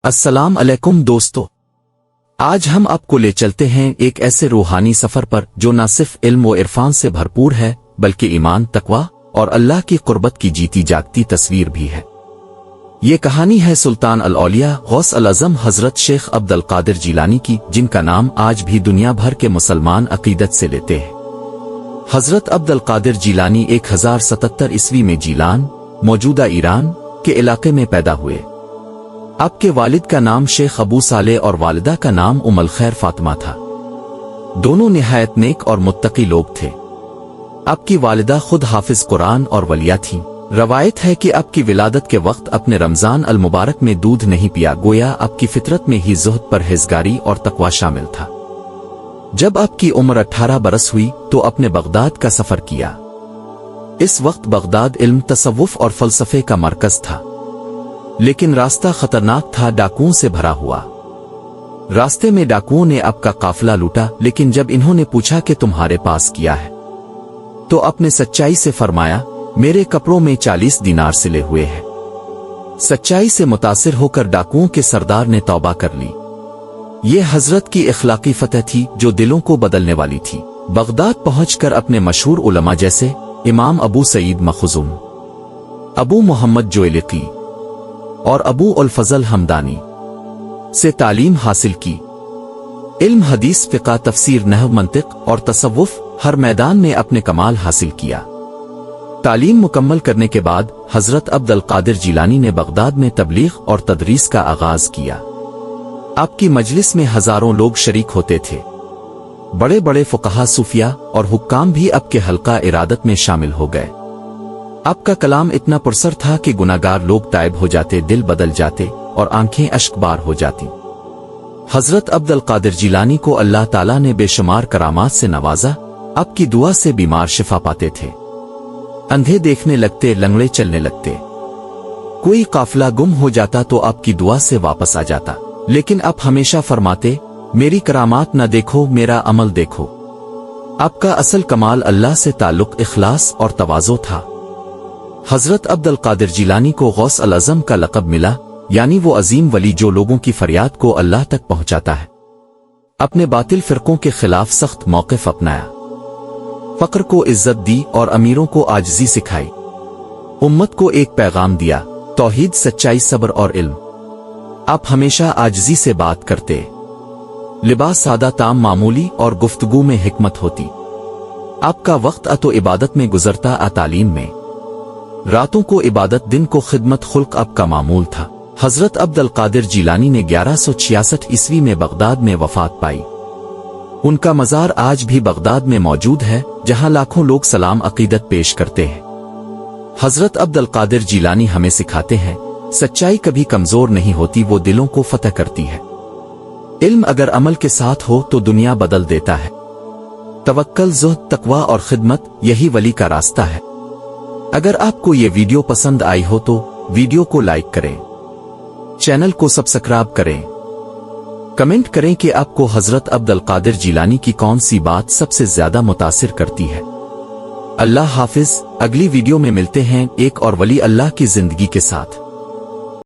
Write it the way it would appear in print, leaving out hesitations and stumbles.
السلام علیکم دوستو، آج ہم آپ کو لے چلتے ہیں ایک ایسے روحانی سفر پر جو نہ صرف علم و عرفان سے بھرپور ہے بلکہ ایمان، تقوی اور اللہ کی قربت کی جیتی جاگتی تصویر بھی ہے۔ یہ کہانی ہے سلطان الاولیاء غوث الاعظم حضرت شیخ عبد القادر جیلانی کی، جن کا نام آج بھی دنیا بھر کے مسلمان عقیدت سے لیتے ہیں۔ حضرت عبد القادر جیلانی 1077 عیسوی میں جیلان، موجودہ ایران کے علاقے میں پیدا ہوئے۔ آپ کے والد کا نام شیخ ابو صالح اور والدہ کا نام ام الخیر فاطمہ تھا۔ دونوں نہایت نیک اور متقی لوگ تھے۔ آپ کی والدہ خود حافظ قرآن اور ولیہ تھیں۔ روایت ہے کہ آپ کی ولادت کے وقت اپنے رمضان المبارک میں دودھ نہیں پیا، گویا آپ کی فطرت میں ہی زہد، پرہیزگاری اور تقوی شامل تھا۔ جب آپ کی عمر 18 برس ہوئی تو اپنے بغداد کا سفر کیا۔ اس وقت بغداد علم، تصوف اور فلسفے کا مرکز تھا، لیکن راستہ خطرناک تھا، ڈاکوؤں سے بھرا ہوا۔ راستے میں ڈاکوؤں نے آپ کا قافلہ لوٹا، لیکن جب انہوں نے پوچھا کہ تمہارے پاس کیا ہے تو آپ نے سچائی سے فرمایا، میرے کپڑوں میں 40 دینار سلے ہوئے ہیں۔ سچائی سے متاثر ہو کر ڈاکوؤں کے سردار نے توبہ کر لی۔ یہ حضرت کی اخلاقی فتح تھی جو دلوں کو بدلنے والی تھی۔ بغداد پہنچ کر اپنے مشہور علماء جیسے امام ابو سعید مخزوم، ابو محمد جویلقی اور ابو الفضل حمدانی سے تعلیم حاصل کی۔ علم، حدیث، فقہ، تفسیر، نحو، منطق اور تصوف ہر میدان میں اپنے کمال حاصل کیا۔ تعلیم مکمل کرنے کے بعد حضرت عبد القادر جیلانی نے بغداد میں تبلیغ اور تدریس کا آغاز کیا۔ آپ کی مجلس میں ہزاروں لوگ شریک ہوتے تھے۔ بڑے بڑے فقہا، صوفیاء اور حکام بھی آپ کے حلقہ ارادت میں شامل ہو گئے۔ آپ کا کلام اتنا پرسر تھا کہ گناہگار لوگ تائب ہو جاتے، دل بدل جاتے اور آنکھیں اشک بار ہو جاتی۔ حضرت عبد القادر جیلانی کو اللہ تعالیٰ نے بے شمار کرامات سے نوازا۔ آپ کی دعا سے بیمار شفا پاتے تھے، اندھے دیکھنے لگتے، لنگڑے چلنے لگتے۔ کوئی قافلہ گم ہو جاتا تو آپ کی دعا سے واپس آ جاتا، لیکن آپ ہمیشہ فرماتے، میری کرامات نہ دیکھو، میرا عمل دیکھو۔ آپ کا اصل کمال اللہ سے تعلق، اخلاص اور تواضع تھا۔ حضرت عبد القادر جیلانی کو غوث الاعظم کا لقب ملا، یعنی وہ عظیم ولی جو لوگوں کی فریاد کو اللہ تک پہنچاتا ہے۔ اپنے باطل فرقوں کے خلاف سخت موقف اپنایا، فقر کو عزت دی اور امیروں کو عاجزی سکھائی۔ امت کو ایک پیغام دیا، توحید، سچائی، صبر اور علم۔ آپ ہمیشہ عاجزی سے بات کرتے، لباس سادہ، تام معمولی اور گفتگو میں حکمت ہوتی۔ آپ کا وقت تو عبادت میں گزرتا، تعلیم میں، راتوں کو عبادت، دن کو خدمت، خلق آپ کا معمول تھا۔ حضرت عبد القادر جیلانی نے 1166 عیسوی میں بغداد میں وفات پائی۔ ان کا مزار آج بھی بغداد میں موجود ہے، جہاں لاکھوں لوگ سلام عقیدت پیش کرتے ہیں۔ حضرت عبد القادر جیلانی ہمیں سکھاتے ہیں، سچائی کبھی کمزور نہیں ہوتی، وہ دلوں کو فتح کرتی ہے۔ علم اگر عمل کے ساتھ ہو تو دنیا بدل دیتا ہے۔ توکل، زہد، تقوی اور خدمت، یہی ولی کا راستہ ہے۔ اگر آپ کو یہ ویڈیو پسند آئی ہو تو ویڈیو کو لائک کریں، چینل کو سبسکرائب کریں، کمنٹ کریں کہ آپ کو حضرت عبد القادر جیلانی کی کون سی بات سب سے زیادہ متاثر کرتی ہے۔ اللہ حافظ، اگلی ویڈیو میں ملتے ہیں ایک اور ولی اللہ کی زندگی کے ساتھ۔